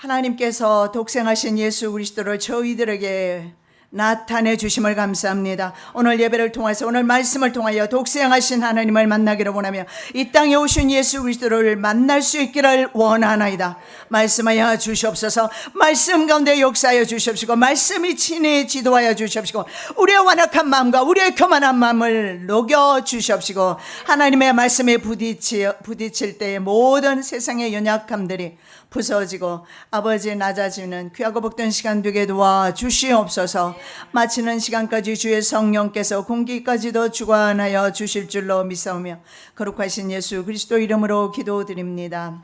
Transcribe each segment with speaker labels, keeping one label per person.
Speaker 1: 하나님께서 독생하신 예수 그리스도를 저희들에게 나타내 주심을 감사합니다. 오늘 예배를 통해서 오늘 말씀을 통하여 독생하신 하나님을 만나기를 원하며 이 땅에 오신 예수 그리스도를 만날 수 있기를 원하나이다. 말씀하여 주시옵소서. 말씀 가운데 역사하여 주시옵시고 말씀이 친히 지도하여 주시옵시고 우리의 완악한 마음과 우리의 교만한 마음을 녹여 주시옵시고 하나님의 말씀에 부딪힐 때의 모든 세상의 연약함들이 부서지고 아버지 낮아지는 귀하고 복된 시간 되게 도와 주시옵소서. 마치는 시간까지 주의 성령께서 공기까지도 주관하여 주실 줄로 믿사오며 거룩하신 예수 그리스도 이름으로 기도드립니다.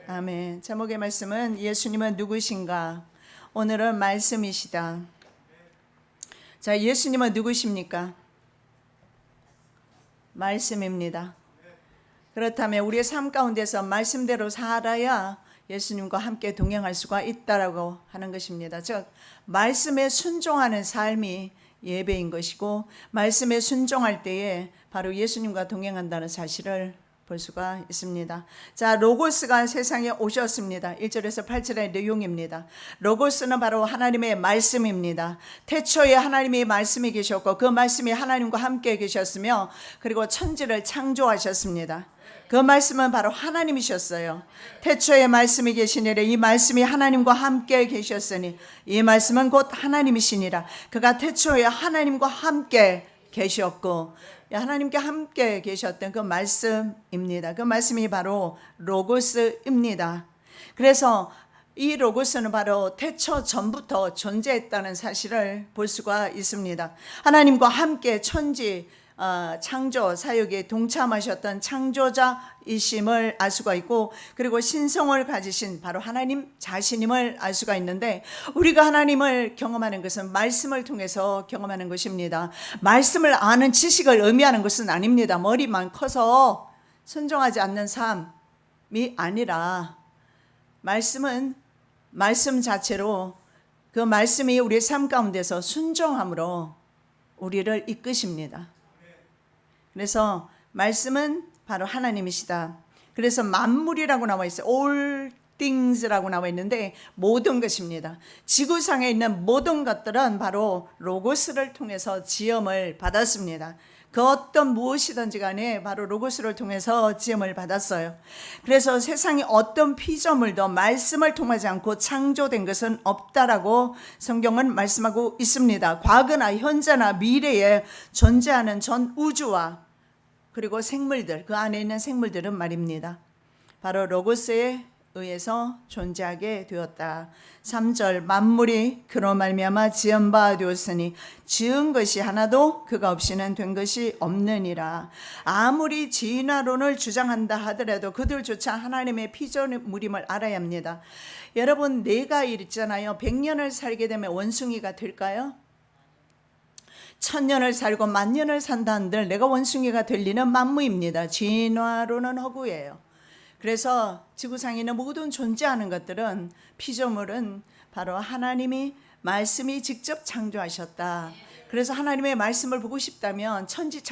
Speaker 1: 아멘. 제목의 말씀은 예수님은 누구신가? 오늘은 말씀이시다. 자, 예수님은 누구십니까? 말씀입니다. 그렇다면 우리의 삶 가운데서 말씀대로 살아야 예수님과 함께 동행할 수가 있다라고 하는 것입니다. 즉 말씀에 순종하는 삶이 예배인 것이고 말씀에 순종할 때에 바로 예수님과 동행한다는 사실을 볼 수가 있습니다. 자, 로고스가 세상에 오셨습니다. 1절에서 8절의 내용입니다. 로고스는 바로 하나님의 말씀입니다. 태초에 하나님의 말씀이 계셨고 그 말씀이 하나님과 함께 계셨으며 그리고 천지를 창조하셨습니다. 그 말씀은 바로 하나님이셨어요. 태초에 말씀이 계시니라. 이 말씀이 하나님과 함께 계셨으니 이 말씀은 곧 하나님이시니라. 그가 태초에 하나님과 함께 계셨고 하나님께 함께 계셨던 그 말씀입니다. 그 말씀이 바로 로고스입니다. 그래서 이 로고스는 바로 태초 전부터 존재했다는 사실을 볼 수가 있습니다. 하나님과 함께 천지 창조 사역에 동참하셨던 창조자이심을 알 수가 있고 그리고 신성을 가지신 바로 하나님 자신임을 알 수가 있는데 우리가 하나님을 경험하는 것은 말씀을 통해서 경험하는 것입니다. 말씀을 아는 지식을 의미하는 것은 아닙니다. 머리만 커서 순종하지 않는 삶이 아니라 말씀은 말씀 자체로 그 말씀이 우리의 삶 가운데서 순종함으로 우리를 이끄십니다. 그래서 말씀은 바로 하나님이시다. 그래서 만물이라고 나와 있어요. All things라고 나와 있는데 모든 것입니다. 지구상에 있는 모든 것들은 바로 로고스를 통해서 지음을 받았습니다. 그 어떤 무엇이든지 간에 바로 로고스를 통해서 지음을 받았어요. 그래서 세상에 어떤 피조물도 말씀을 통하지 않고 창조된 것은 없다라고 성경은 말씀하고 있습니다. 과거나 현재나 미래에 존재하는 전 우주와 그리고 생물들, 그 안에 있는 생물들은 말입니다. 바로 로고스에 의해서 존재하게 되었다. 3절 만물이 그로 말미암아 지은 바 되었으니 지은 것이 하나도 그가 없이는 된 것이 없느니라. 아무리 진화론을 주장한다 하더라도 그들조차 하나님의 피조물임을 알아야 합니다. 여러분 내가 있잖아요. 100년을 살게 되면 원숭이가 될까요? 1000년을 살고 10,000년을 산다 한들 내가 원숭이가 될 리는 만무입니다. 진화론은 허구예요. 그래서 지구상에 있는 모든 존재하는 것들은 피조물은 바로 하나님이 말씀이 직접 창조하셨다. 그래서 하나님의 말씀을 보고 싶다면 천지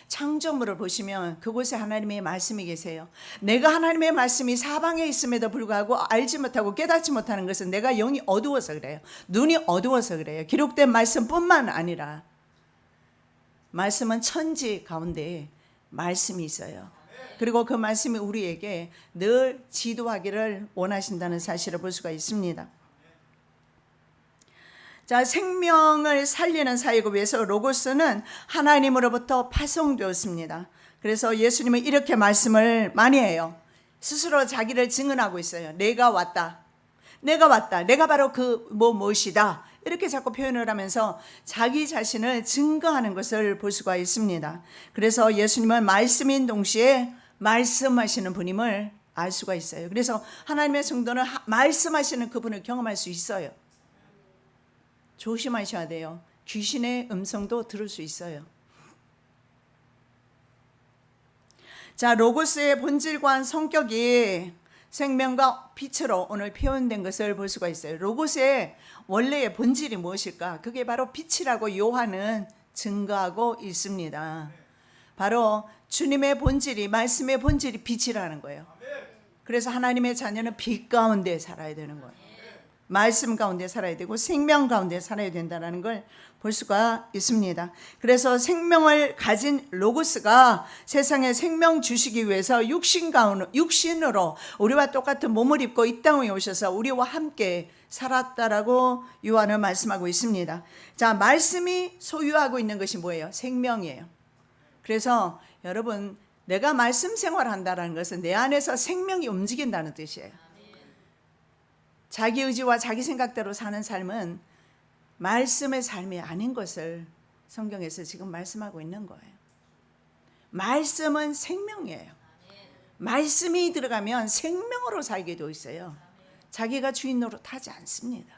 Speaker 1: 창조물을 보시면 그곳에 하나님의 말씀이 계세요. 내가 하나님의 말씀이 사방에 있음에도 불구하고 알지 못하고 깨닫지 못하는 것은 내가 영이 어두워서 그래요. 눈이 어두워서 그래요. 기록된 말씀뿐만 아니라 말씀은 천지 가운데 말씀이 있어요. 그리고 그 말씀이 우리에게 늘 지도하기를 원하신다는 사실을 볼 수가 있습니다. 자, 생명을 살리는 사역을 위해서 로고스는 하나님으로부터 파송되었습니다. 그래서 예수님은 이렇게 말씀을 많이 해요. 스스로 자기를 증언하고 있어요. 내가 왔다. 내가 왔다. 내가 바로 그 무엇이다. 이렇게 자꾸 표현을 하면서 자기 자신을 증거하는 것을 볼 수가 있습니다. 그래서 예수님은 말씀인 동시에 말씀하시는 분임을 알 수가 있어요. 그래서 하나님의 성도는 말씀하시는 그분을 경험할 수 있어요. 조심하셔야 돼요. 귀신의 음성도 들을 수 있어요. 자, 로고스의 본질과 성격이 생명과 빛으로 오늘 표현된 것을 볼 수가 있어요. 로고스의 원래의 본질이 무엇일까? 그게 바로 빛이라고 요한은 증거하고 있습니다. 바로 주님의 본질이, 말씀의 본질이 빛이라는 거예요. 그래서 하나님의 자녀는 빛 가운데 살아야 되는 거예요. 말씀 가운데 살아야 되고 생명 가운데 살아야 된다는 걸 볼 수가 있습니다. 그래서 생명을 가진 로고스가 세상에 생명 주시기 위해서 육신으로 우리와 똑같은 몸을 입고 이 땅에 오셔서 우리와 함께 살았다라고 요한은 말씀하고 있습니다. 자, 말씀이 소유하고 있는 것이 뭐예요? 생명이에요. 그래서 여러분, 내가 말씀 생활한다는 것은 내 안에서 생명이 움직인다는 뜻이에요. 자기 의지와 자기 생각대로 사는 삶은 말씀의 삶이 아닌 것을 성경에서 지금 말씀하고 있는 거예요. 말씀은 생명이에요. 말씀이 들어가면 생명으로 살게 되어 있어요. 자기가 주인 노릇하지 않습니다.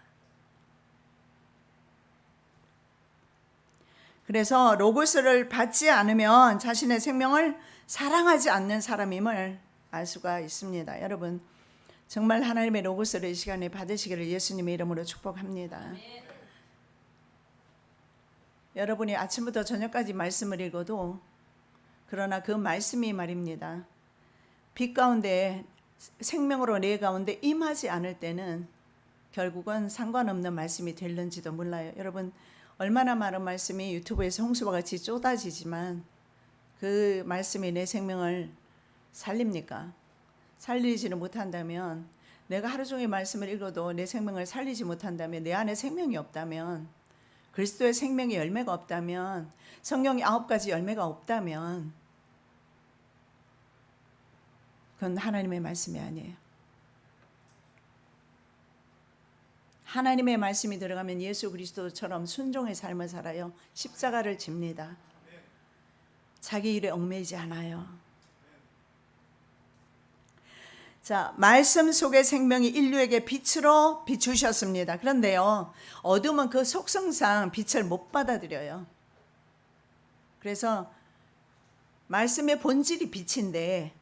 Speaker 1: 그래서 로고스를 받지 않으면 자신의 생명을 사랑하지 않는 사람임을 알 수가 있습니다. 여러분, 정말 하나님의 로고스를 이 시간에 받으시기를 예수님의 이름으로 축복합니다. 여러분이 아침부터 저녁까지 말씀을 읽어도 그러나 그 말씀이 말입니다. 빛 가운데 생명으로 내 가운데 임하지 않을 때는 결국은 상관없는 말씀이 될는지도 몰라요. 여러분, 얼마나 많은 말씀이 유튜브에서 홍수와 같이 쏟아지지만 그 말씀이 내 생명을 살립니까? 살리지는 못한다면, 내가 하루 종일 말씀을 읽어도 내 생명을 살리지 못한다면, 내 안에 생명이 없다면, 그리스도의 생명의 열매가 없다면, 성령의 9가지 열매가 없다면 그건 하나님의 말씀이 아니에요. 하나님의 말씀이 들어가면 예수 그리스도처럼 순종의 삶을 살아요. 십자가를 집니다. 자기 일에 얽매이지 않아요. 자, 말씀 속의 생명이 인류에게 빛으로 비추셨습니다. 그런데요, 어둠은 그 속성상 빛을 못 받아들여요. 그래서 말씀의 본질이 빛인데,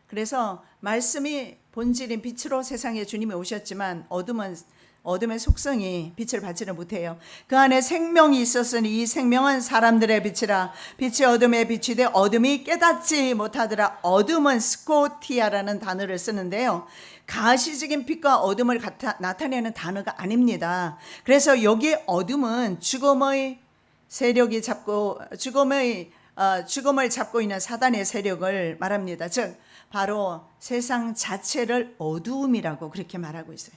Speaker 1: 그래서 말씀이 본질인 빛으로 세상에 주님이 오셨지만 어둠의 속성이 빛을 받지를 못해요. 그 안에 생명이 있었으니 이 생명은 사람들의 빛이라. 빛이 어둠에 비치되 어둠이 깨닫지 못하더라. 어둠은 스코티아라는 단어를 쓰는데요, 가시적인 빛과 어둠을 나타내는 단어가 아닙니다. 그래서 여기 어둠은 죽음의 세력이 죽음을 잡고 있는 사단의 세력을 말합니다. 즉 바로 세상 자체를 어두움이라고 그렇게 말하고 있어요.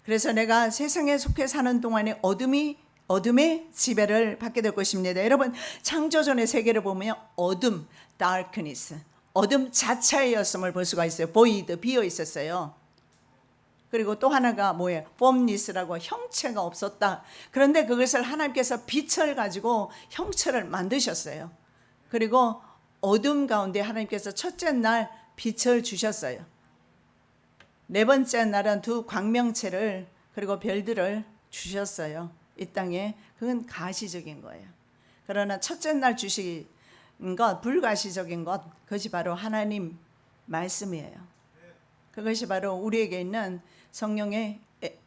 Speaker 1: 그래서 내가 세상에 속해 사는 동안에 어둠의 지배를 받게 될 것입니다. 여러분, 창조전의 세계를 보면 어둠, darkness, 어둠 자체였음을 볼 수가 있어요. void, 비어 있었어요. 그리고 또 하나가 뭐예요? formless라고 형체가 없었다. 그런데 그것을 하나님께서 빛을 가지고 형체를 만드셨어요. 그리고 어둠 가운데 하나님께서 첫째 날 빛을 주셨어요. 네 번째 날은 두 광명체를 그리고 별들을 주셨어요. 이 땅에. 그건 가시적인 거예요. 그러나 첫째 날 주신 것, 불가시적인 것, 그것이 바로 하나님 말씀이에요. 그것이 바로 우리에게 있는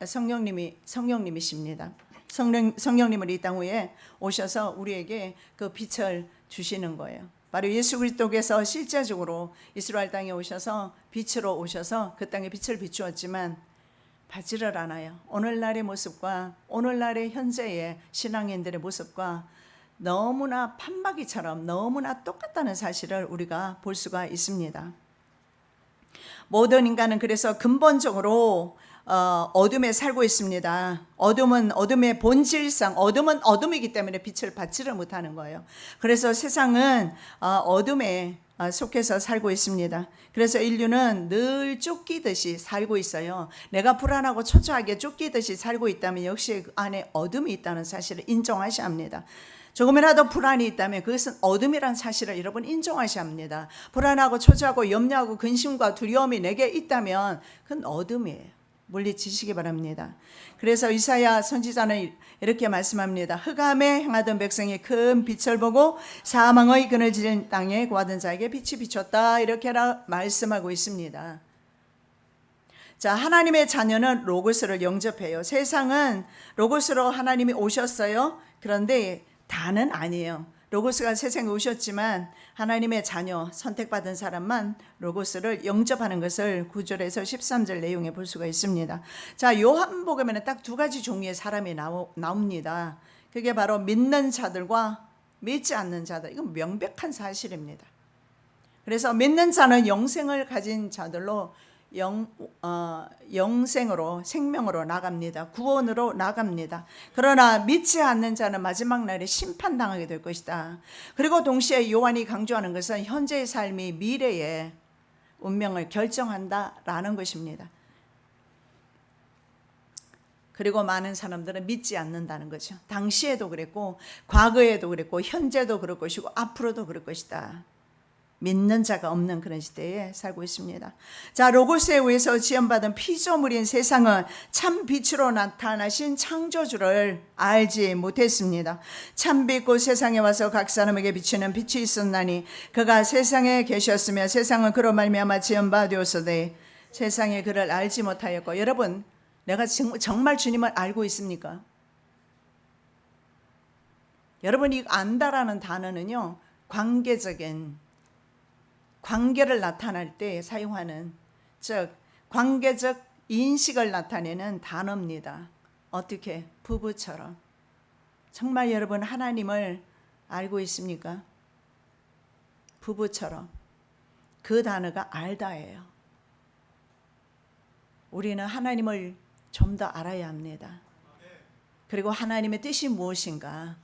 Speaker 1: 성령님이십니다. 성령님을 이 땅 위에 오셔서 우리에게 그 빛을 주시는 거예요. 바로 예수 그리스도께서 실제적으로 이스라엘 땅에 오셔서 빛으로 오셔서 그 땅에 빛을 비추었지만 받지를 않아요. 오늘날의 모습과 오늘날의 현재의 신앙인들의 모습과 너무나 판박이처럼 너무나 똑같다는 사실을 우리가 볼 수가 있습니다. 모든 인간은 그래서 근본적으로 어둠에 살고 있습니다. 어둠은 어둠의 본질상, 어둠은 어둠이기 때문에 빛을 받지를 못하는 거예요. 그래서 세상은 어둠에 속해서 살고 있습니다. 그래서 인류는 늘 쫓기듯이 살고 있어요. 내가 불안하고 초조하게 쫓기듯이 살고 있다면 역시 그 안에 어둠이 있다는 사실을 인정하셔야 합니다. 조금이라도 불안이 있다면 그것은 어둠이라는 사실을 여러분 인정하셔야 합니다. 불안하고 초조하고 염려하고 근심과 두려움이 내게 있다면 그건 어둠이에요. 물리치시기 바랍니다. 그래서 이사야 선지자는 이렇게 말씀합니다. 흑암에 행하던 백성이 큰 빛을 보고 사망의 그늘진 땅에 구하던 자에게 빛이 비쳤다. 이렇게 말씀하고 있습니다. 자, 하나님의 자녀는 로고스를 영접해요. 세상은 로고스로 하나님이 오셨어요. 그런데 다는 아니에요. 로고스가 세상에 오셨지만 하나님의 자녀 선택받은 사람만 로고스를 영접하는 것을 9절에서 13절 내용에 볼 수가 있습니다. 자, 요한복음에는 딱 두 가지 종류의 사람이 나옵니다. 그게 바로 믿는 자들과 믿지 않는 자들. 이건 명백한 사실입니다. 그래서 믿는 자는 영생을 가진 자들로 영생으로, 생명으로 나갑니다. 구원으로 나갑니다. 그러나 믿지 않는 자는 마지막 날에 심판당하게 될 것이다. 그리고 동시에 요한이 강조하는 것은 현재의 삶이 미래의 운명을 결정한다라는 것입니다. 그리고 많은 사람들은 믿지 않는다는 거죠. 당시에도 그랬고 과거에도 그랬고 현재도 그럴 것이고 앞으로도 그럴 것이다. 믿는 자가 없는 그런 시대에 살고 있습니다. 자, 로고스에 의해서 지연받은 피조물인 세상은 참 빛으로 나타나신 창조주를 알지 못했습니다. 참빛 곧 세상에 와서 각 사람에게 비치는 빛이 있었나니 그가 세상에 계셨으며 세상은 그로 말미암아 지연받았으되 세상에 그를 알지 못하였고. 여러분, 내가 정말 주님을 알고 있습니까? 여러분이 안다라는 단어는요, 관계를 나타낼 때 사용하는, 즉 관계적 인식을 나타내는 단어입니다. 어떻게? 부부처럼. 정말 여러분 하나님을 알고 있습니까? 부부처럼. 그 단어가 알다예요. 우리는 하나님을 좀 더 알아야 합니다. 그리고 하나님의 뜻이 무엇인가?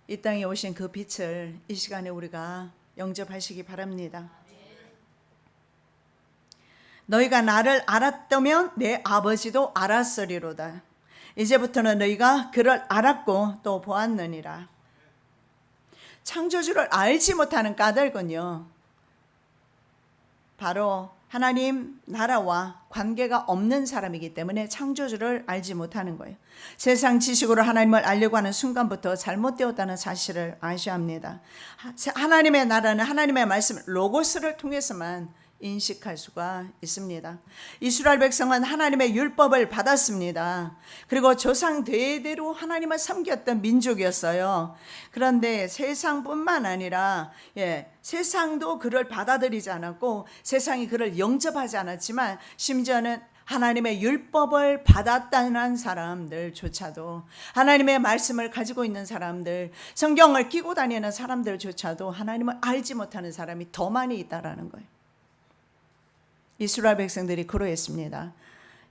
Speaker 1: 이 땅에 오신 그 빛을 이 시간에 우리가 영접하시기 바랍니다. 너희가 나를 알았다면 내 아버지도 알았으리로다. 이제부터는 너희가 그를 알았고 또 보았느니라. 창조주를 알지 못하는 까닭은요, 바로 하나님 나라와 관계가 없는 사람이기 때문에 창조주를 알지 못하는 거예요. 세상 지식으로 하나님을 알려고 하는 순간부터 잘못되었다는 사실을 아셔야 합니다. 하나님의 나라는 하나님의 말씀 로고스를 통해서만 인식할 수가 있습니다. 이스라엘 백성은 하나님의 율법을 받았습니다. 그리고 조상 대대로 하나님을 섬겼던 민족이었어요. 그런데 세상뿐만 아니라 세상도 그를 받아들이지 않았고 세상이 그를 영접하지 않았지만 심지어는 하나님의 율법을 받았다는 사람들조차도, 하나님의 말씀을 가지고 있는 사람들, 성경을 끼고 다니는 사람들조차도 하나님을 알지 못하는 사람이 더 많이 있다라는 거예요. 이스라엘 백성들이 그러했습니다.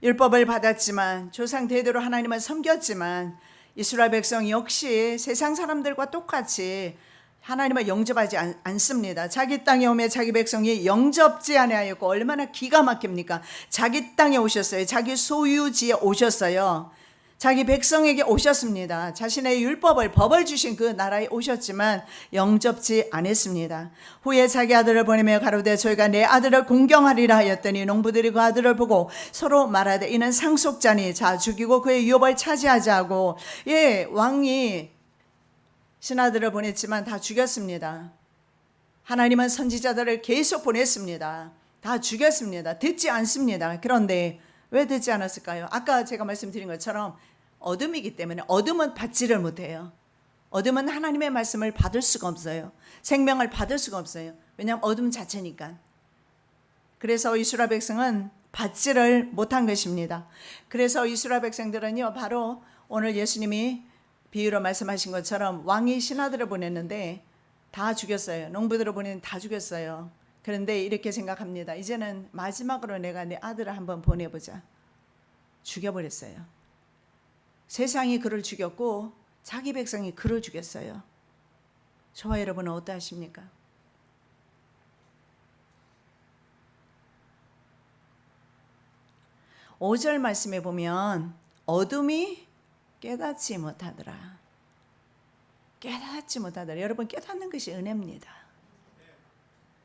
Speaker 1: 율법을 받았지만 조상 대대로 하나님을 섬겼지만 이스라엘 백성 역시 세상 사람들과 똑같이 하나님을 영접하지 않습니다. 자기 땅에 오며 자기 백성이 영접지 아니하였고, 얼마나 기가 막힙니까? 자기 땅에 오셨어요. 자기 소유지에 오셨어요. 자기 백성에게 오셨습니다. 자신의 율법을, 법을 주신 그 나라에 오셨지만 영접지 않았습니다. 후에 자기 아들을 보내며 가로되 저희가 내 아들을 공경하리라 하였더니 농부들이 그 아들을 보고 서로 말하되 이는 상속자니 자 죽이고 그의 유업을 차지하자 하고, 왕이 신하들을 보냈지만 다 죽였습니다. 하나님은 선지자들을 계속 보냈습니다. 다 죽였습니다. 듣지 않습니다. 그런데 왜 듣지 않았을까요? 아까 제가 말씀드린 것처럼 어둠이기 때문에. 어둠은 받지를 못해요. 어둠은 하나님의 말씀을 받을 수가 없어요. 생명을 받을 수가 없어요. 왜냐하면 어둠 자체니까. 그래서 이스라엘 백성은 받지를 못한 것입니다. 그래서 이스라엘 백성들은요, 바로 오늘 예수님이 비유로 말씀하신 것처럼 왕이 신하들을 보냈는데 다 죽였어요. 농부들을 보냈는데 다 죽였어요. 그런데 이렇게 생각합니다. 이제는 마지막으로 내가 내 아들을 한번 보내보자. 죽여버렸어요. 세상이 그를 죽였고 자기 백성이 그를 죽였어요. 저와 여러분은 어떠하십니까? 오 절 말씀에 보면 어둠이 깨닫지 못하더라. 깨닫지 못하더라. 여러분, 깨닫는 것이 은혜입니다.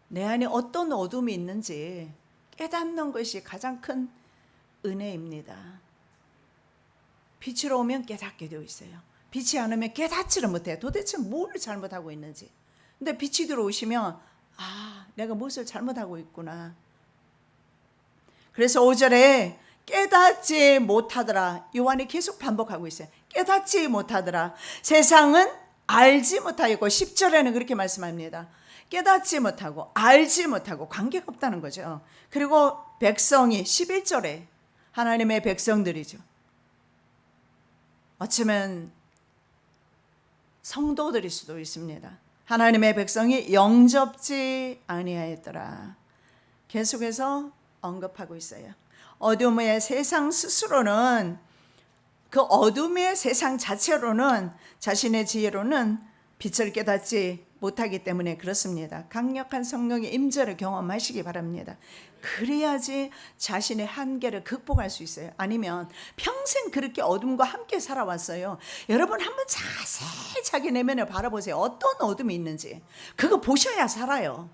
Speaker 1: 내 안에 어떤 어둠이 있는지 깨닫는 것이 가장 큰 은혜입니다. 빛으로 오면 깨닫게 되어 있어요. 빛이 안 오면 깨닫지를 못해요. 도대체 뭘 잘못하고 있는지. 근데 빛이 들어오시면 내가 무엇을 잘못하고 있구나. 그래서 5절에 깨닫지 못하더라. 요한이 계속 반복하고 있어요. 깨닫지 못하더라. 세상은 알지 못하였고 10절에는 그렇게 말씀합니다. 깨닫지 못하고 알지 못하고 관계가 없다는 거죠. 그리고 백성이 11절에 하나님의 백성들이죠. 어쩌면 성도들일 수도 있습니다. 하나님의 백성이 영접지 아니하였더라. 계속해서 언급하고 있어요. 어둠의 세상 스스로는, 그 어둠의 세상 자체로는, 자신의 지혜로는 빛을 깨닫지 못하기 때문에 그렇습니다. 강력한 성령의 임재를 경험하시기 바랍니다. 그래야지 자신의 한계를 극복할 수 있어요. 아니면 평생 그렇게 어둠과 함께 살아왔어요. 여러분 한번 자세히 자기 내면을 바라보세요. 어떤 어둠이 있는지 그거 보셔야 살아요.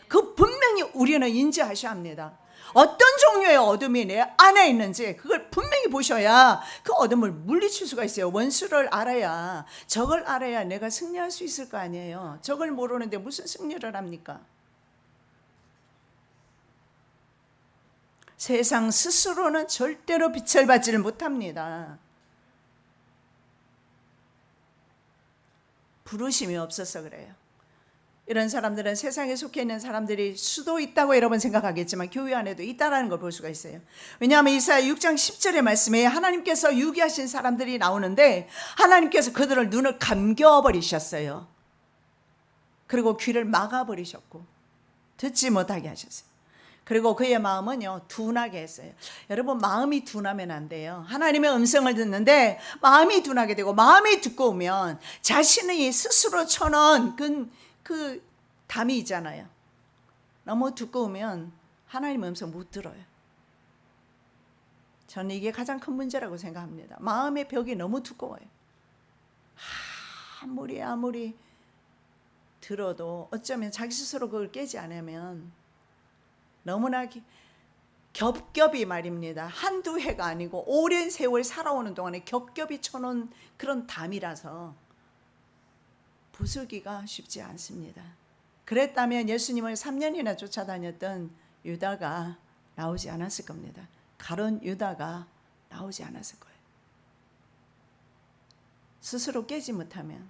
Speaker 1: 그 분명히 우리는 인지하셔야 합니다. 어떤 종류의 어둠이 내 안에 있는지 그걸 분명히 보셔야 그 어둠을 물리칠 수가 있어요. 원수를 알아야, 적을 알아야 내가 승리할 수 있을 거 아니에요. 적을 모르는데 무슨 승리를 합니까? 세상 스스로는 절대로 빛을 받지를 못합니다. 부르심이 없어서 그래요. 이런 사람들은 세상에 속해 있는 사람들이 수도 있다고 여러분 생각하겠지만 교회 안에도 있다는 걸 볼 수가 있어요. 왜냐하면 이사야 6장 10절의 말씀에 하나님께서 유기하신 사람들이 나오는데 하나님께서 그들을 눈을 감겨버리셨어요. 그리고 귀를 막아버리셨고 듣지 못하게 하셨어요. 그리고 그의 마음은요 둔하게 했어요. 여러분 마음이 둔하면 안 돼요. 하나님의 음성을 듣는데 마음이 둔하게 되고 마음이 두꺼우면 자신이 스스로 쳐놓은 그 담이 있잖아요. 너무 두꺼우면 하나님의 음성 못 들어요. 저는 이게 가장 큰 문제라고 생각합니다. 마음의 벽이 너무 두꺼워요. 아무리 들어도 어쩌면 자기 스스로 그걸 깨지 않으면 너무나 겹겹이 말입니다. 한두 해가 아니고 오랜 세월 살아오는 동안에 겹겹이 쳐놓은 그런 담이라서 부수기가 쉽지 않습니다. 그랬다면 예수님을 3년이나 쫓아다녔던 유다가 나오지 않았을 겁니다. 가론 유다가 나오지 않았을 거예요. 스스로 깨지 못하면.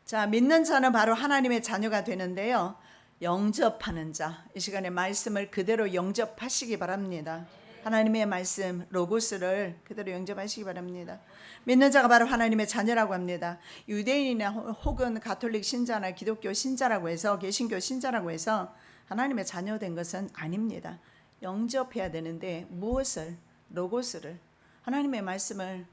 Speaker 1: 자, 믿는 자는 바로 하나님의 자녀가 되는데요. 영접하는 자, 이 시간에 말씀을 그대로 영접하시기 바랍니다. 하나님의 말씀 로고스를 그대로 영접하시기 바랍니다. 믿는 자가 바로 하나님의 자녀라고 합니다. 유대인이나 혹은 가톨릭 신자나 기독교 신자라고 해서 개신교 신자라고 해서 하나님의 자녀된 것은 아닙니다. 영접해야 되는데 무엇을? 로고스를, 하나님의 말씀을,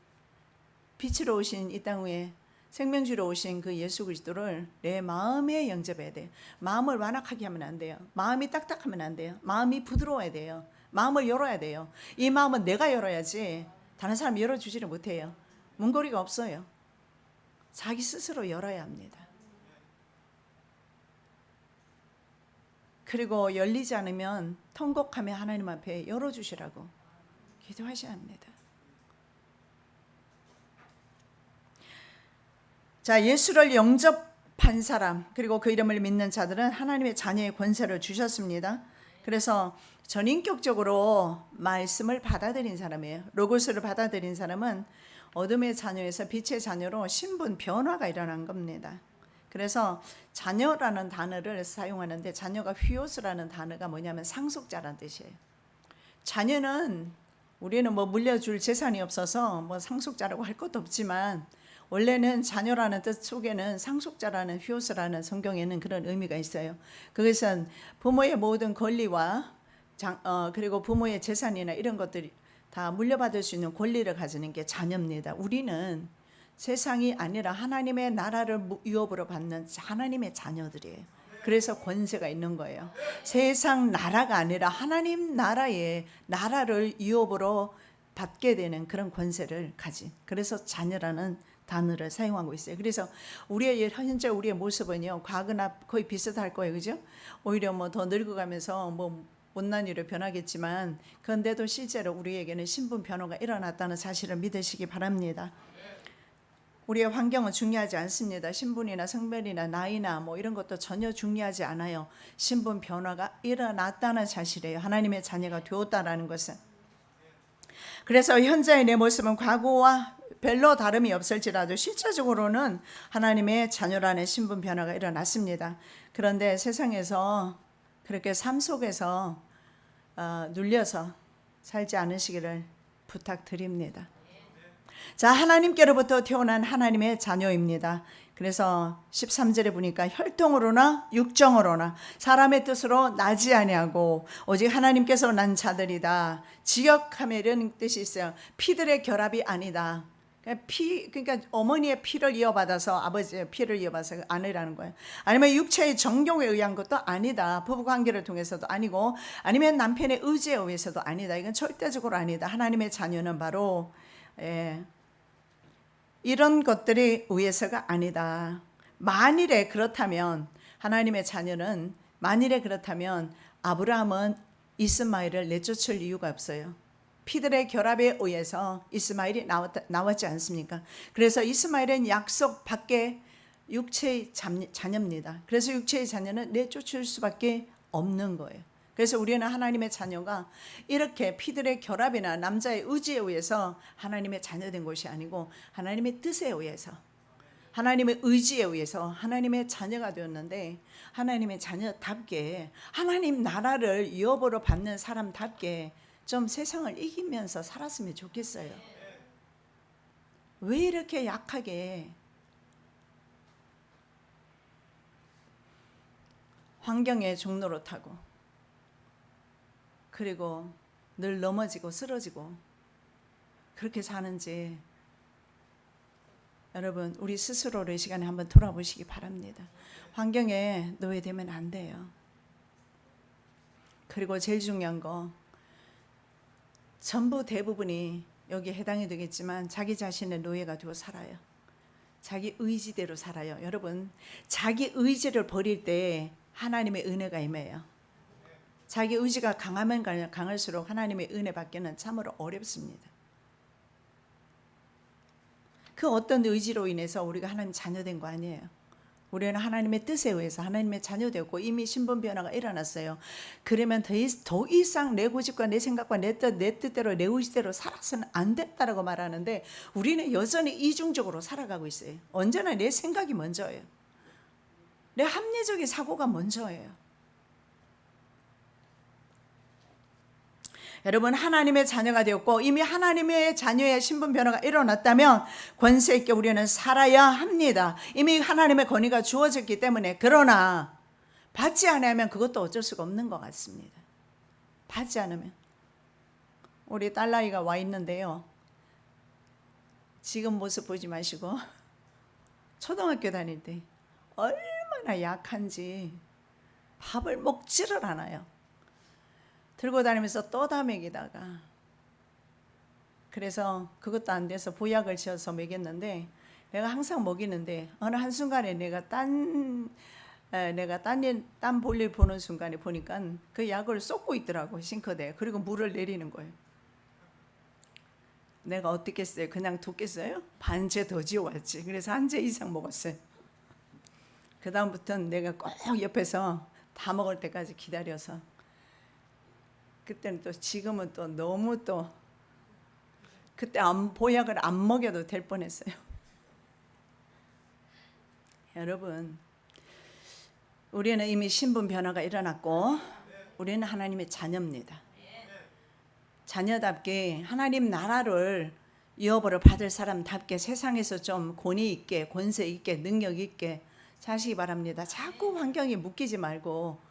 Speaker 1: 빛으로 오신 이 땅 위에 생명주로 오신 그 예수 그리스도를 내 마음에 영접해야 돼요. 마음을 완악하게 하면 안 돼요. 마음이 딱딱하면 안 돼요. 마음이 부드러워야 돼요. 마음을 열어야 돼요. 이 마음은 내가 열어야지 다른 사람이 열어주지를 못해요. 문고리가 없어요. 자기 스스로 열어야 합니다. 그리고 열리지 않으면 통곡하며 하나님 앞에 열어주시라고 기도하셔야 합니다. 자, 예수를 영접한 사람 그리고 그 이름을 믿는 자들은 하나님의 자녀의 권세를 주셨습니다. 그래서 전인격적으로 말씀을 받아들인 사람이에요. 로고스를 받아들인 사람은 어둠의 자녀에서 빛의 자녀로 신분 변화가 일어난 겁니다. 그래서 자녀라는 단어를 사용하는데 자녀가 휘오스라는 단어가 뭐냐면 상속자라는 뜻이에요. 자녀는 우리는 뭐 물려줄 재산이 없어서 뭐 상속자라고 할 것도 없지만 원래는 자녀라는 뜻 속에는 상속자라는 휘오스라는 성경에는 그런 의미가 있어요. 그것은 부모의 모든 권리와 그리고 부모의 재산이나 이런 것들이 다 물려받을 수 있는 권리를 가지는 게 자녀입니다. 우리는 세상이 아니라 하나님의 나라를 유업으로 받는 하나님의 자녀들이에요. 그래서 권세가 있는 거예요. 세상 나라가 아니라 하나님 나라의 나라를 유업으로 받게 되는 그런 권세를 가진, 그래서 자녀라는 단어를 사용하고 있어요. 그래서 현재 우리의 모습은요, 과거나 거의 비슷할 거예요, 그죠? 오히려 뭐 더 늙어가면서 뭐 못난 일로 변하겠지만, 그런데도 실제로 우리에게는 신분 변화가 일어났다는 사실을 믿으시기 바랍니다. 우리의 환경은 중요하지 않습니다. 신분이나 성별이나 나이나 뭐 이런 것도 전혀 중요하지 않아요. 신분 변화가 일어났다는 사실이에요. 하나님의 자녀가 되었다라는 것은. 그래서 현재의 내 모습은 과거와 별로 다름이 없을지라도 실제적으로는 하나님의 자녀라는 신분 변화가 일어났습니다. 그런데 세상에서 그렇게 삶 속에서 눌려서 살지 않으시기를 부탁드립니다. 자, 하나님께로부터 태어난 하나님의 자녀입니다. 그래서 13절에 보니까 혈통으로나 육정으로나 사람의 뜻으로 나지 아니하고 오직 하나님께서 난 자들이다. 지역함에 이런 뜻이 있어요. 피들의 결합이 아니다. 그러니까 어머니의 피를 이어받아서 아버지의 피를 이어받아서 아내라는 거예요. 아니면 육체의 정욕에 의한 것도 아니다. 부부관계를 통해서도 아니고 아니면 남편의 의지에 의해서도 아니다. 이건 절대적으로 아니다. 하나님의 자녀는 바로 이런 것들에 의해서가 아니다. 만일에 그렇다면 하나님의 자녀는 만일에 그렇다면 아브라함은 이스마엘을 내쫓을 이유가 없어요. 피들의 결합에 의해서 이스마엘이 나왔지 않습니까? 그래서 이스마엘은 약속 밖에 육체의 자녀입니다. 그래서 육체의 자녀는 내쫓을 수밖에 없는 거예요. 그래서 우리는 하나님의 자녀가 이렇게 피들의 결합이나 남자의 의지에 의해서 하나님의 자녀된 것이 아니고 하나님의 뜻에 의해서 하나님의 의지에 의해서 하나님의 자녀가 되었는데 하나님의 자녀답게 하나님 나라를 유업으로 받는 사람답게 좀 세상을 이기면서 살았으면 좋겠어요. 왜 이렇게 약하게 환경의 종로로 타고 그리고 늘 넘어지고 쓰러지고 그렇게 사는지 여러분 우리 스스로를 이 시간에 한번 돌아보시기 바랍니다. 환경에 노예되면 안 돼요. 그리고 제일 중요한 거 전부 대부분이 여기에 해당이 되겠지만 자기 자신의 노예가 되어 살아요. 자기 의지대로 살아요. 여러분 자기 의지를 버릴 때 하나님의 은혜가 임해요. 자기 의지가 강하면 강할수록 하나님의 은혜 받기는 참으로 어렵습니다. 그 어떤 의지로 인해서 우리가 하나님 자녀된 거 아니에요. 우리는 하나님의 뜻에 의해서 하나님의 자녀되었고 이미 신분 변화가 일어났어요. 그러면 더 이상 내 고집과 내 생각과 내 뜻대로 내 의지대로 살아서는 안 됐다라고 말하는데 우리는 여전히 이중적으로 살아가고 있어요. 언제나 내 생각이 먼저예요. 내 합리적인 사고가 먼저예요. 여러분 하나님의 자녀가 되었고 이미 하나님의 자녀의 신분 변화가 일어났다면 권세 있게 우리는 살아야 합니다. 이미 하나님의 권위가 주어졌기 때문에. 그러나 받지 않으면 그것도 어쩔 수가 없는 것 같습니다. 받지 않으면. 우리 딸나이가 와 있는데요. 지금 모습 보지 마시고 초등학교 다닐 때 얼마나 약한지 밥을 먹지를 않아요. 들고 다니면서 떠다먹이다가 그래서 그것도 안 돼서 보약을 지어서 먹였는데 내가 항상 먹이는데 어느 한순간에 내가 딴 볼일 보는 순간에 보니까 그 약을 쏟고 있더라고 싱크대에. 그리고 물을 내리는 거예요. 내가 어떻게 했어요? 그냥 뒀겠어요? 반째 더 지어왔지. 그래서 한 재 이상 먹었어요. 그 다음부터는 내가 꼭 옆에서 다 먹을 때까지 기다려서 그때는 또 지금은 또 너무 또 그때 보약을 안 먹여도 될 뻔했어요. 여러분 우리는 이미 신분 변화가 일어났고 우리는 하나님의 자녀입니다. 자녀답게 하나님 나라를 유업으로 받을 사람답게 세상에서 좀 권위 있게 권세 있게 능력 있게 사시기 바랍니다. 자꾸 환경에 묶이지 말고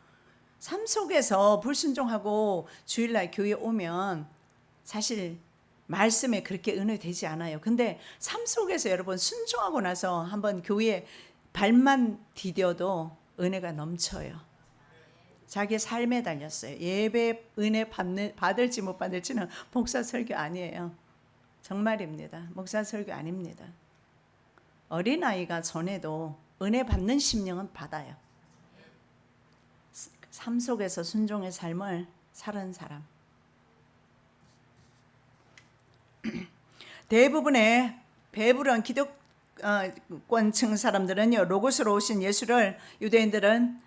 Speaker 1: 삶 속에서 불순종하고 주일날 교회 오면 사실 말씀에 그렇게 은혜되지 않아요. 근데 삶 속에서 여러분 순종하고 나서 한번 교회에 발만 디뎌도 은혜가 넘쳐요. 자기 삶에 달렸어요. 예배 은혜 받을지 못 받을지는 목사 설교 아니에요. 정말입니다. 목사 설교 아닙니다. 어린아이가 전에도 은혜 받는 심령은 받아요. 삶 속에서 순종의 삶을 사는 사람. 대부분의 배부른 기독권층 사람들은요 로고스로 오신 예수를 유대인들은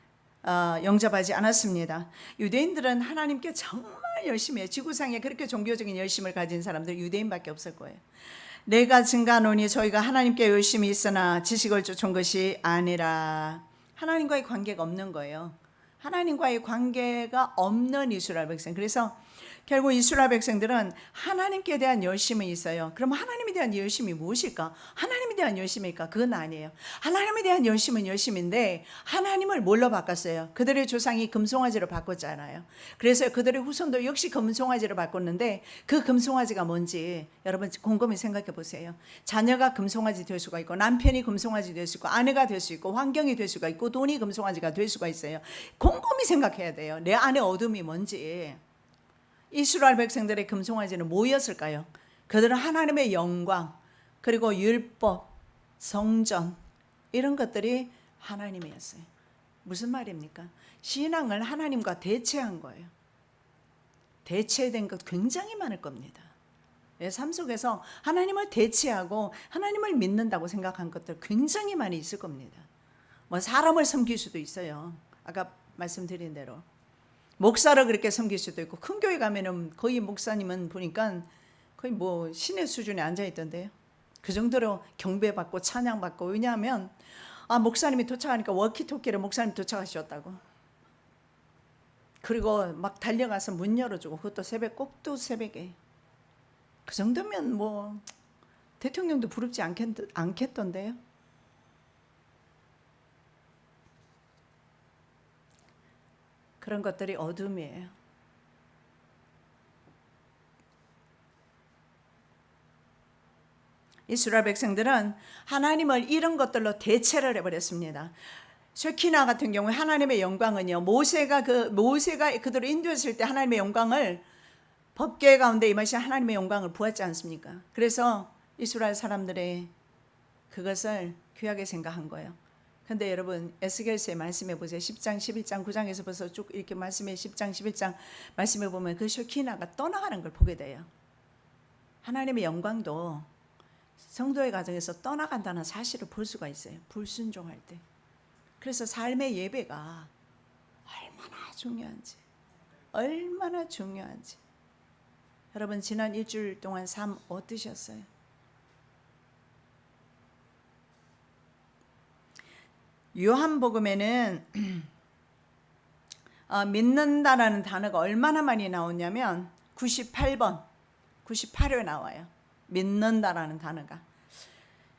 Speaker 1: 영접하지 않았습니다. 유대인들은 하나님께 정말 열심히 해요. 지구상에 그렇게 종교적인 열심을 가진 사람들 유대인밖에 없을 거예요. 내가 증가하노니 저희가 하나님께 열심히 있으나 지식을 쫓은 것이 아니라, 하나님과의 관계가 없는 거예요. 하나님과의 관계가 없는 이스라엘 백성. 그래서 결국 이스라엘 백성들은 하나님께 대한 열심이 있어요. 그럼 하나님에 대한 열심이 무엇일까? 하나님에 대한 열심일까? 그건 아니에요. 하나님에 대한 열심은 열심인데 하나님을 뭘로 바꿨어요? 그들의 조상이 금송아지로 바꿨잖아요. 그래서 그들의 후손도 역시 금송아지로 바꿨는데 그 금송아지가 뭔지 여러분 곰곰이 생각해 보세요. 자녀가 금송아지 될 수가 있고, 남편이 금송아지 될 수 있고, 아내가 될 수 있고, 환경이 될 수가 있고, 돈이 금송아지가 될 수가 있어요. 곰곰이 생각해야 돼요. 내 안에 어둠이 뭔지. 이스라엘 백성들의 금송아지는 뭐였을까요? 그들은 하나님의 영광, 그리고 율법, 성전, 이런 것들이 하나님이었어요. 무슨 말입니까? 신앙을 하나님과 대체한 거예요. 대체된 것 굉장히 많을 겁니다. 삶 속에서 하나님을 대체하고 하나님을 믿는다고 생각한 것들 굉장히 많이 있을 겁니다. 뭐 사람을 섬길 수도 있어요. 아까 말씀드린 대로 목사를 그렇게 섬길 수도 있고, 큰 교회 가면은 거의 목사님은 보니까 거의 뭐 신의 수준에 앉아 있던데요. 그 정도로 경배받고 찬양받고. 왜냐하면 목사님이 도착하니까 워키토키를 목사님 도착하셨다고. 그리고 막 달려가서 문 열어주고, 그것도 꼭두 새벽에. 그 정도면 뭐 대통령도 부럽지 않겠던데요. 그런 것들이 어둠이에요. 이스라엘 백성들은 하나님을 이런 것들로 대체를 해버렸습니다. 쉐키나 같은 경우에 하나님의 영광은요, 모세가 그들을 인도했을 때 하나님의 영광을, 법궤 가운데 임하신 하나님의 영광을 보았지 않습니까? 그래서 이스라엘 사람들의 그것을 귀하게 생각한 거예요. 근데 여러분 에스겔서에 말씀해 보세요. 10장, 11장, 9장에서 벌써 쭉 이렇게 말씀해 10장, 11장 말씀해 보면 그 쉐키나가 떠나가는 걸 보게 돼요. 하나님의 영광도 성도의 가정에서 떠나간다는 사실을 볼 수가 있어요. 불순종할 때. 그래서 삶의 예배가 얼마나 중요한지. 여러분 지난 일주일 동안 삶 어떠셨어요? 요한복음에는 믿는다라는 단어가 얼마나 많이 나오냐면 98회 나와요. 믿는다라는 단어가.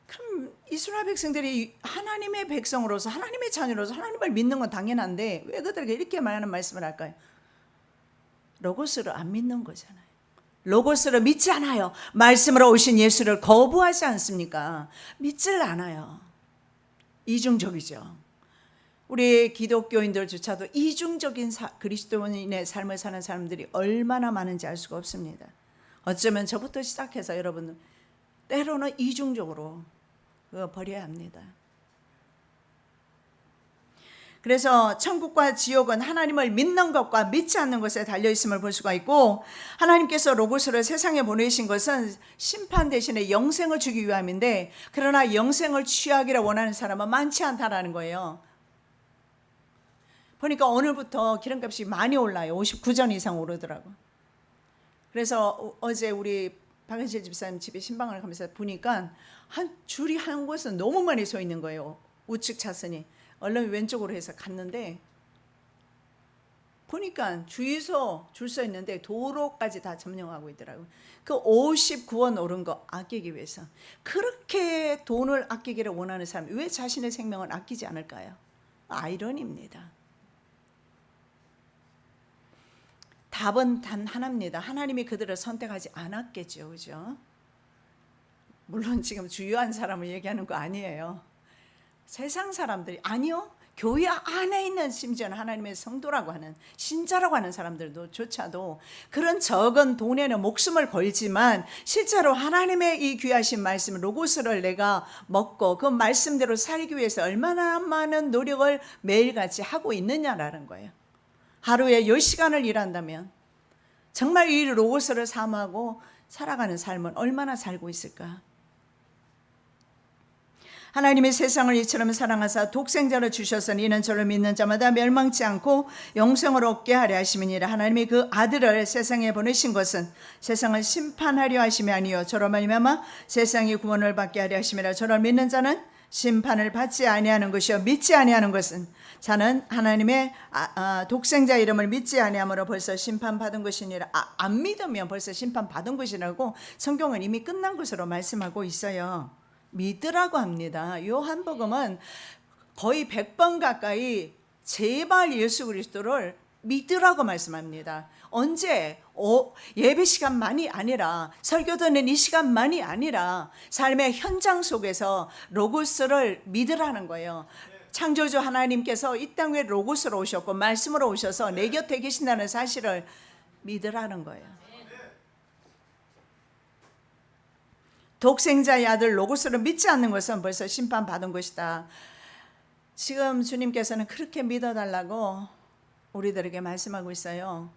Speaker 1: 그럼 이스라엘 백성들이 하나님의 백성으로서, 하나님의 자녀로서 하나님을 믿는 건 당연한데 왜 그들에게 이렇게 많은 말씀을 할까요? 로고스를 안 믿는 거잖아요. 로고스를 믿지 않아요. 말씀으로 오신 예수를 거부하지 않습니까? 믿질 않아요. 이중적이죠. 우리 기독교인들조차도 이중적인 그리스도인의 삶을 사는 사람들이 얼마나 많은지 알 수가 없습니다. 어쩌면 저부터 시작해서 여러분 때로는 이중적으로 그거 버려야 합니다. 그래서 천국과 지옥은 하나님을 믿는 것과 믿지 않는 것에 달려있음을 볼 수가 있고, 하나님께서 로고스를 세상에 보내신 것은 심판 대신에 영생을 주기 위함인데, 그러나 영생을 취하기를 원하는 사람은 많지 않다라는 거예요. 보니까 오늘부터 기름값이 많이 올라요. 59전 이상 오르더라고. 그래서 어제 우리 박은실 집사님 집에 신방을 가면서 보니까 줄이 한 곳은 너무 많이 서 있는 거예요. 우측 차선이. 얼른 왼쪽으로 해서 갔는데 보니까 주유소 줄 서 있는데 도로까지 다 점령하고 있더라고요. 그 59원 오른 거 아끼기 위해서. 그렇게 돈을 아끼기를 원하는 사람이 왜 자신의 생명을 아끼지 않을까요? 아이러니입니다. 답은 단 하나입니다. 하나님이 그들을 선택하지 않았겠죠. 그죠? 물론 지금 주요한 사람을 얘기하는 거 아니에요. 세상 사람들이, 아니요, 교회 안에 있는 심지어는 하나님의 성도라고 하는, 신자라고 하는 사람들도 조차도 그런 적은 돈에는 목숨을 걸지만 실제로 하나님의 이 귀하신 말씀 로고스를 내가 먹고 그 말씀대로 살기 위해서 얼마나 많은 노력을 매일같이 하고 있느냐라는 거예요. 하루에 10시간을 일한다면 정말 이 로고스를 사모하고 살아가는 삶은 얼마나 살고 있을까? 하나님이 세상을 이처럼 사랑하사 독생자를 주셨으니 이는 저를 믿는 자마다 멸망치 않고 영생을 얻게 하려 하심이니라. 하나님이 그 아들을 세상에 보내신 것은 세상을 심판하려 하심이 아니요 저로 말미암아 세상이 구원을 받게 하려 하심이라. 저를 믿는 자는 심판을 받지 아니하는 것이요 믿지 아니하는 것은 자는 하나님의 독생자 이름을 믿지 아니함으로 벌써 심판받은 것이니라. 안 믿으면 벌써 심판받은 것이라고 성경은 이미 끝난 것으로 말씀하고 있어요. 믿으라고 합니다. 요한복음은 거의 100번 가까이 제발 예수 그리스도를 믿으라고 말씀합니다. 언제? 예배 시간만이 아니라, 설교 듣는 이 시간만이 아니라 삶의 현장 속에서 로고스를 믿으라는 거예요. 창조주 하나님께서 이 땅에 로고스로 오셨고 말씀으로 오셔서 내 곁에 계신다는 사실을 믿으라는 거예요. 독생자의 아들 로고스를 믿지 않는 것은 벌써 심판받은 것이다. 지금 주님께서는 그렇게 믿어달라고 우리들에게 말씀하고 있어요.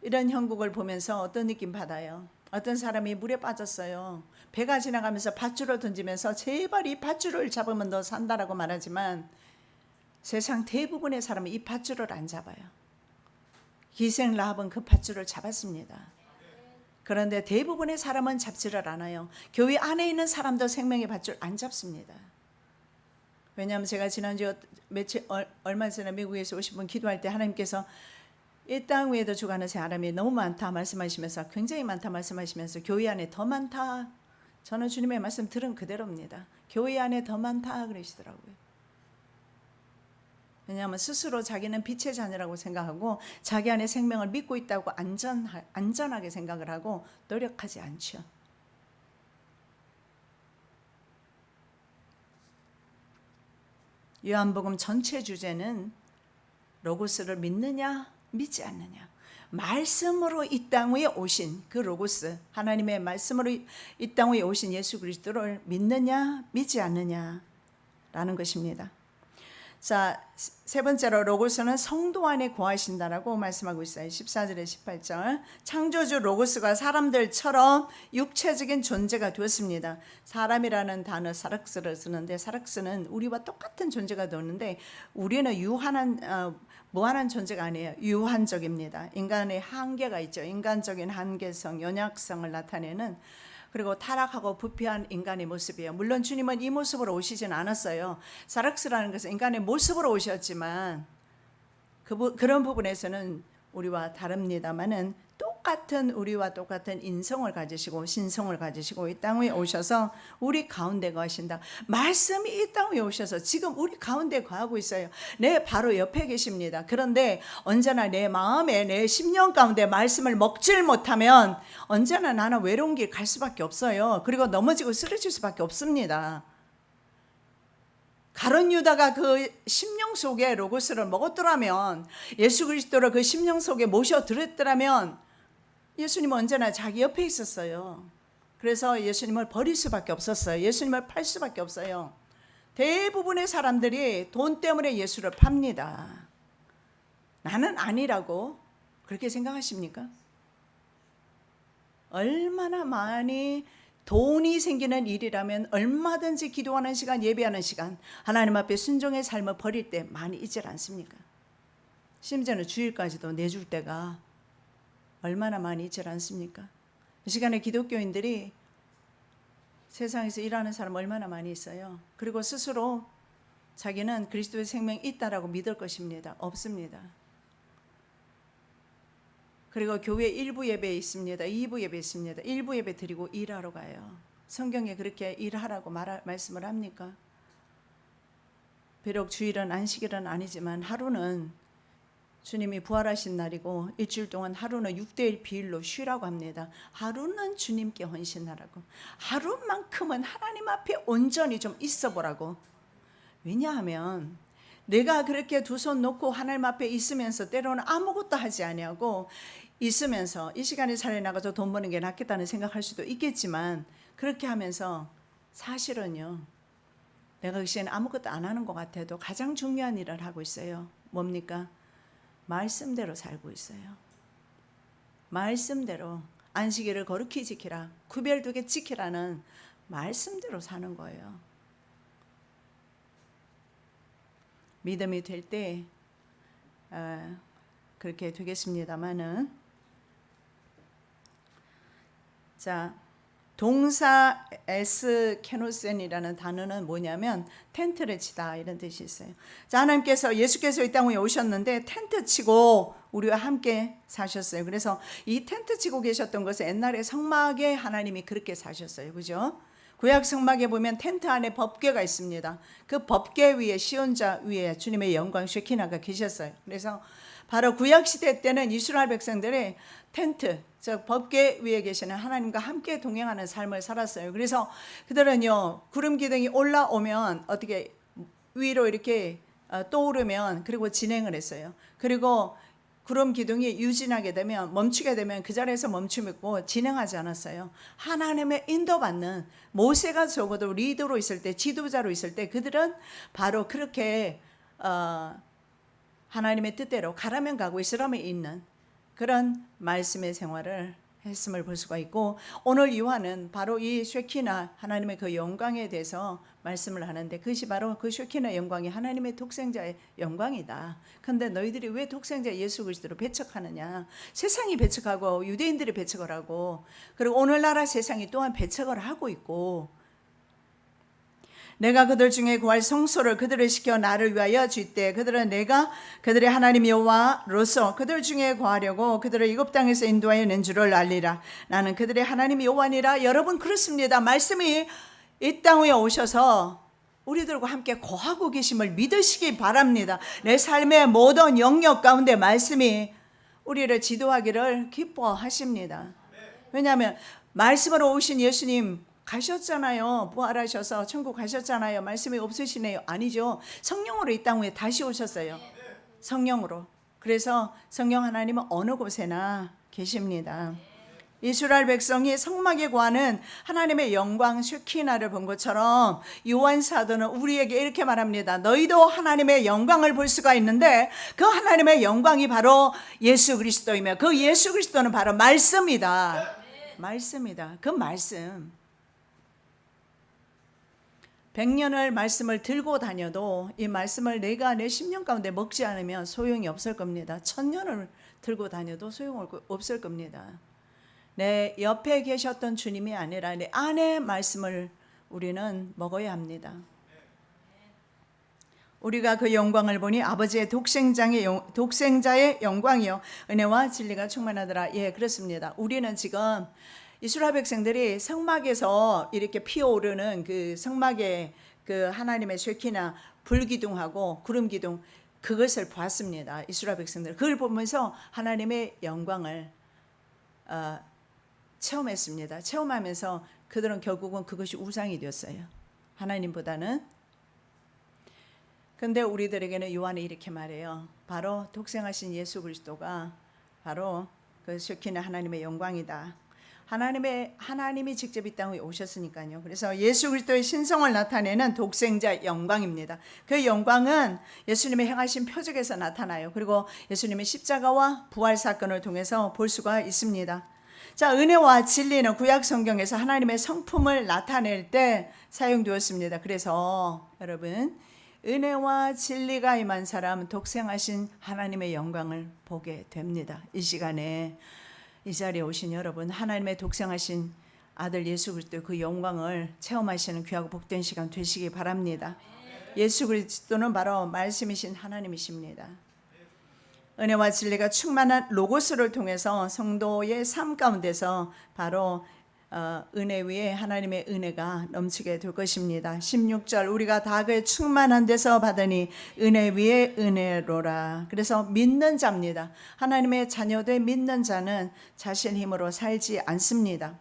Speaker 1: 이런 형국을 보면서 어떤 느낌 받아요? 어떤 사람이 물에 빠졌어요. 배가 지나가면서 밧줄을 던지면서 제발 이 밧줄을 잡으면 너 산다라고 말하지만 세상 대부분의 사람은 이 밧줄을 안 잡아요. 기생 라합은 그 밧줄을 잡았습니다. 그런데 대부분의 사람은 잡지를 않아요. 교회 안에 있는 사람도 생명의 밧줄 안 잡습니다. 왜냐하면 제가 지난주 얼마 전에 미국에서 오신 분 기도할 때 하나님께서 이 땅 위에도 주관하는 사람이 너무 많다 말씀하시면서, 굉장히 많다 말씀하시면서 교회 안에 더 많다, 저는 주님의 말씀 들은 그대로입니다. 교회 안에 더 많다 그러시더라고요. 왜냐하면 스스로 자기는 빛의 자녀라고 생각하고 자기 안에 생명을 믿고 있다고 안전하게 생각을 하고 노력하지 않죠. 요한복음 전체 주제는 로고스를 믿느냐 믿지 않느냐. 말씀으로 이 땅 위에 오신 그 로고스, 하나님의 말씀으로 이 땅 위에 오신 예수 그리스도를 믿느냐 믿지 않느냐라는 것입니다. 자, 세 번째로 로고스는 성도 안에 거하신다라고 말씀하고 있어요. 14절에 18절. 창조주 로고스가 사람들처럼 육체적인 존재가 되었습니다. 사람이라는 단어 사락스를 쓰는데, 사락스는 우리와 똑같은 존재가 되었는데 우리는 무한한 존재가 아니에요. 유한적입니다. 인간의 한계가 있죠. 인간적인 한계성, 연약성을 나타내는, 그리고 타락하고 부패한 인간의 모습이에요. 물론 주님은 이 모습으로 오시진 않았어요. 사락스라는 것은 인간의 모습으로 오셨지만 그런 부분에서는 우리와 다릅니다만은 우리와 똑같은 인성을 가지시고 신성을 가지시고 이 땅 위에 오셔서 우리 가운데 거하신다. 말씀이 이 땅 위에 오셔서 지금 우리 가운데 거하고 있어요. 내 바로 옆에 계십니다. 그런데 언제나 내 마음에, 내 심령 가운데 말씀을 먹질 못하면 언제나 나는 외로운 길 갈 수밖에 없어요. 그리고 넘어지고 쓰러질 수밖에 없습니다. 가룟 유다가 그 심령 속에 로고스를 먹었더라면, 예수 그리스도를 그 심령 속에 모셔들었더라면 예수님은 언제나 자기 옆에 있었어요. 그래서 예수님을 버릴 수밖에 없었어요. 예수님을 팔 수밖에 없어요. 대부분의 사람들이 돈 때문에 예수를 팝니다. 나는 아니라고 그렇게 생각하십니까? 얼마나 많이 돈이 생기는 일이라면 얼마든지 기도하는 시간, 예배하는 시간, 하나님 앞에 순종의 삶을 버릴 때 많이 있질 않습니까? 심지어는 주일까지도 내줄 때가 얼마나 많이 있질 않습니까? 이 시간에 기독교인들이 세상에서 일하는 사람 얼마나 많이 있어요. 그리고 스스로 자기는 그리스도의 생명이 있다라고 믿을 것입니다. 없습니다. 그리고 교회 1부 예배 있습니다. 2부 예배 있습니다. 1부 예배 드리고 일하러 가요. 성경에 그렇게 일하라고 말씀을 합니까? 비록 주일은 안식일은 아니지만 하루는 주님이 부활하신 날이고 일주일 동안 하루는 6대1 비율로 쉬라고 합니다. 하루는 주님께 헌신하라고. 하루만큼은 하나님 앞에 온전히 좀 있어 보라고. 왜냐하면 내가 그렇게 두 손 놓고 하나님 앞에 있으면서 때로는 아무것도 하지 아니하고 있으면서 이 시간에 차라리 나가서 돈 버는 게 낫겠다는 생각할 수도 있겠지만, 그렇게 하면서 사실은요, 내가 그 시간에 아무것도 안 하는 것 같아도 가장 중요한 일을 하고 있어요. 뭡니까? 말씀대로 살고 있어요. 말씀대로 안식일을 거룩히 지키라, 구별두게 지키라는 말씀대로 사는 거예요. 믿음이 될 때 그렇게 되겠습니다만은, 자, 동사 에스케노센이라는 단어는 뭐냐면 텐트를 치다 이런 뜻이 있어요. 자, 하나님께서 예수께서 이 땅에 오셨는데 텐트 치고 우리와 함께 사셨어요. 그래서 이 텐트 치고 계셨던 것은 옛날에 성막에 하나님이 그렇게 사셨어요. 그죠? 구약 성막에 보면 텐트 안에 법궤가 있습니다. 그 법궤 위에 시온자 위에 주님의 영광 쉐키나가 계셨어요. 그래서 바로 구약 시대 때는 이스라엘 백성들의 텐트, 즉 법궤 위에 계시는 하나님과 함께 동행하는 삶을 살았어요. 그래서 그들은요, 구름 기둥이 올라오면 어떻게 위로 이렇게 떠오르면 그리고 진행을 했어요. 그리고 구름 기둥이 유진하게 되면, 멈추게 되면 그 자리에서 멈추고 진행하지 않았어요. 하나님의 인도받는, 모세가 적어도 리더로 있을 때, 지도자로 있을 때 그들은 바로 그렇게 하나님의 뜻대로 가라면 가고 있으라면 있는 그런 말씀의 생활을 했음을 볼 수가 있고, 오늘 요한은 바로 이 쉐키나 하나님의 그 영광에 대해서 말씀을 하는데, 그것이 바로 그 쉐키나 영광이 하나님의 독생자의 영광이다. 그런데 너희들이 왜 독생자 예수 그리스도를 배척하느냐? 세상이 배척하고 유대인들이 배척을 하고, 그리고 오늘나라 세상이 또한 배척을 하고 있고, 내가 그들 중에 구할 성소를 그들을 시켜 나를 위하여 쥐때 그들은 내가 그들의 하나님 여호와로서 그들 중에 구하려고 그들을 애굽 땅에서 인도하여 낸 줄을 알리라. 나는 그들의 하나님 여호와니라. 여러분, 그렇습니다. 말씀이 이 땅에 오셔서 우리들과 함께 거하고 계심을 믿으시기 바랍니다. 내 삶의 모든 영역 가운데 말씀이 우리를 지도하기를 기뻐하십니다. 왜냐하면 말씀으로 오신 예수님 가셨잖아요. 부활하셔서 천국 가셨잖아요. 말씀이 없으시네요. 아니죠. 성령으로 이 땅 위에 다시 오셨어요. 성령으로. 그래서 성령 하나님은 어느 곳에나 계십니다. 이스라엘 백성이 성막에 구하는 하나님의 영광 쉐키나를 본 것처럼 요한 사도는 우리에게 이렇게 말합니다. 너희도 하나님의 영광을 볼 수가 있는데 그 하나님의 영광이 바로 예수 그리스도이며, 그 예수 그리스도는 바로 말씀이다. 말씀이다. 그 말씀. 100년을 말씀을 들고 다녀도 이 말씀을 내가 내 심령 가운데 먹지 않으면 소용이 없을 겁니다. 1000년을 들고 다녀도 소용없을 겁니다. 내 옆에 계셨던 주님이 아니라 내 안에 말씀을 우리는 먹어야 합니다. 우리가 그 영광을 보니 아버지의 독생자의 영광이요 은혜와 진리가 충만하더라. 예, 그렇습니다. 우리는 지금 이스라엘 백성들이 성막에서 이렇게 피어오르는 그 성막의 그 하나님의 쉐키나 불기둥하고 구름기둥, 그것을 보았습니다. 이스라엘 백성들 그걸 보면서 하나님의 영광을 체험했습니다. 체험하면서 그들은 결국은 그것이 우상이 되었어요. 하나님보다는. 근데 우리들에게는 요한이 이렇게 말해요. 바로 독생하신 예수 그리스도가 바로 그 쉐키나 하나님의 영광이다. 하나님이 직접 이 땅에 오셨으니까요. 그래서 예수 그리스도의 신성을 나타내는 독생자 영광입니다. 그 영광은 예수님의 행하신 표적에서 나타나요. 그리고 예수님의 십자가와 부활 사건을 통해서 볼 수가 있습니다. 자, 은혜와 진리는 구약 성경에서 하나님의 성품을 나타낼 때 사용되었습니다. 그래서 여러분, 은혜와 진리가 임한 사람은 독생하신 하나님의 영광을 보게 됩니다. 이 시간에 이 자리에 오신 여러분, 하나님의 독생하신 아들 예수 그리스도의 그 영광을 체험하시는 귀하고 복된 시간 되시기 바랍니다. 예수 그리스도는 바로 말씀이신 하나님이십니다. 은혜와 진리가 충만한 로고스를 통해서 성도의 삶 가운데서 바로 은혜 위에 하나님의 은혜가 넘치게 될 것입니다. 16절, 우리가 다 그의 충만한 데서 받으니 은혜 위에 은혜로라. 그래서 믿는 자입니다. 하나님의 자녀들 믿는 자는 자신 힘으로 살지 않습니다.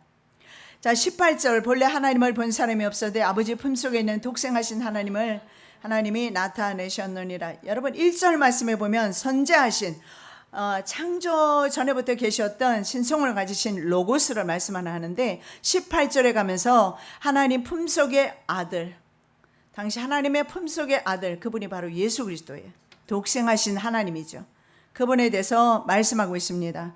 Speaker 1: 자, 18절, 본래 하나님을 본 사람이 없어도 아버지 품속에 있는 독생하신 하나님이 나타내셨느니라. 여러분, 1절 말씀에 보면 선재하신 창조 전에부터 계셨던 신성을 가지신 로고스를 말씀하는데 18절에 가면서 하나님 품속의 아들, 당시 하나님의 품속의 아들, 그분이 바로 예수 그리스도예요. 독생하신 하나님이죠. 그분에 대해서 말씀하고 있습니다.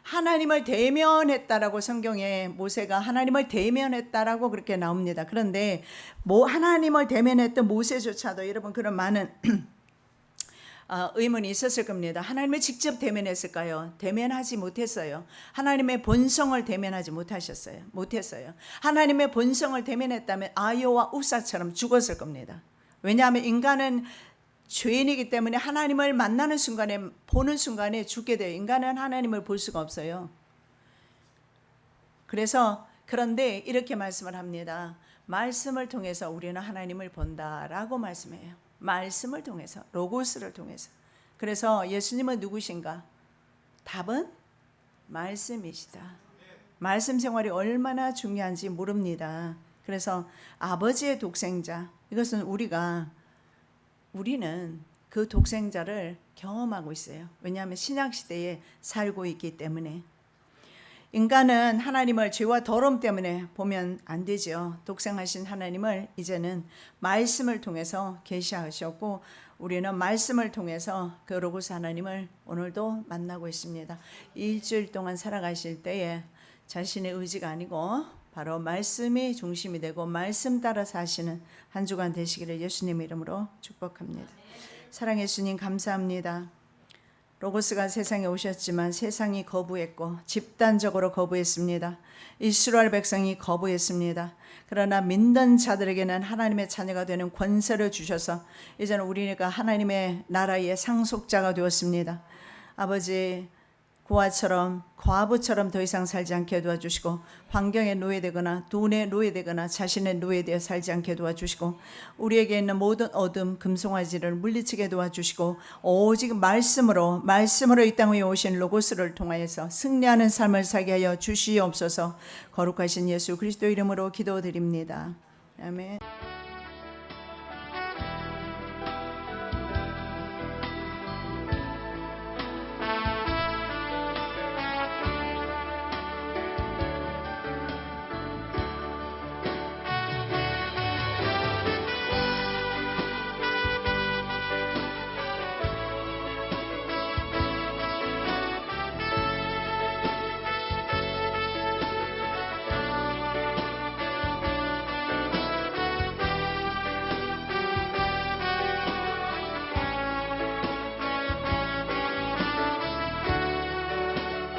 Speaker 1: 하나님을 대면했다라고 성경에 모세가 하나님을 대면했다라고 그렇게 나옵니다. 그런데 하나님을 대면했던 모세조차도 여러분 그런 많은 의문이 있었을 겁니다. 하나님을 직접 대면했을까요? 대면하지 못했어요. 하나님의 본성을 대면하지 못했어요. 하나님의 본성을 대면했다면 아요와 우사처럼 죽었을 겁니다. 왜냐하면 인간은 죄인이기 때문에 하나님을 만나는 순간에, 보는 순간에 죽게 돼요. 인간은 하나님을 볼 수가 없어요. 그런데 이렇게 말씀을 합니다. 말씀을 통해서 우리는 하나님을 본다라고 말씀해요. 말씀을 통해서, 로고스를 통해서. 그래서 예수님은 누구신가? 답은 말씀이시다. 말씀 생활이 얼마나 중요한지 모릅니다. 그래서 아버지의 독생자, 이것은 우리는 그 독생자를 경험하고 있어요. 왜냐하면 신약시대에 살고 있기 때문에. 인간은 하나님을 죄와 더러움 때문에 보면 안 되죠. 독생하신 하나님을 이제는 말씀을 통해서 계시하셨고, 우리는 말씀을 통해서 그 로고스 하나님을 오늘도 만나고 있습니다. 일주일 동안 살아가실 때에 자신의 의지가 아니고 바로 말씀이 중심이 되고 말씀 따라 사시는 한 주간 되시기를 예수님 이름으로 축복합니다. 사랑해 주님 감사합니다. 로고스가 세상에 오셨지만 세상이 거부했고 집단적으로 거부했습니다. 이스라엘 백성이 거부했습니다. 그러나 믿는 자들에게는 하나님의 자녀가 되는 권세를 주셔서 이제는 우리가 하나님의 나라의 상속자가 되었습니다. 아버지, 고아처럼 과부처럼 더 이상 살지 않게 도와주시고, 환경에 노예되거나 돈에 노예되거나 자신의 노예되어 살지 않게 도와주시고, 우리에게 있는 모든 어둠 금송아지를 물리치게 도와주시고, 오직 말씀으로 이 땅 위에 오신 로고스를 통하여서 승리하는 삶을 살게 하여 주시옵소서. 거룩하신 예수 그리스도 이름으로 기도드립니다. 아멘.